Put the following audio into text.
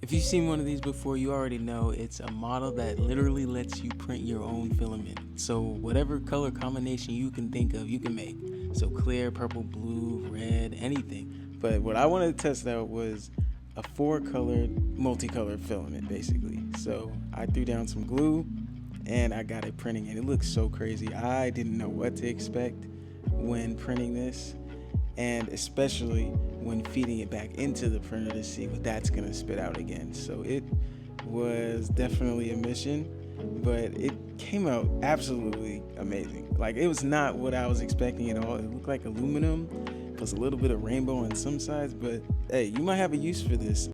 If you've seen one of these before, you already know it's a model that literally lets you print your own filament. So whatever color combination you can think of, you can make. So clear, purple, blue, red, anything. But what I wanted to test out was a four-colored, multicolored filament, basically. So I threw down some glue and I got it printing, and it looks so crazy. I didn't know what to expect when printing this, and especially when feeding it back into the printer to see what that's gonna spit out again. So it was definitely a mission, but it came out absolutely amazing. Like, it was not what I was expecting at all. It looked like aluminum plus a little bit of rainbow on some sides, but hey, you might have a use for this.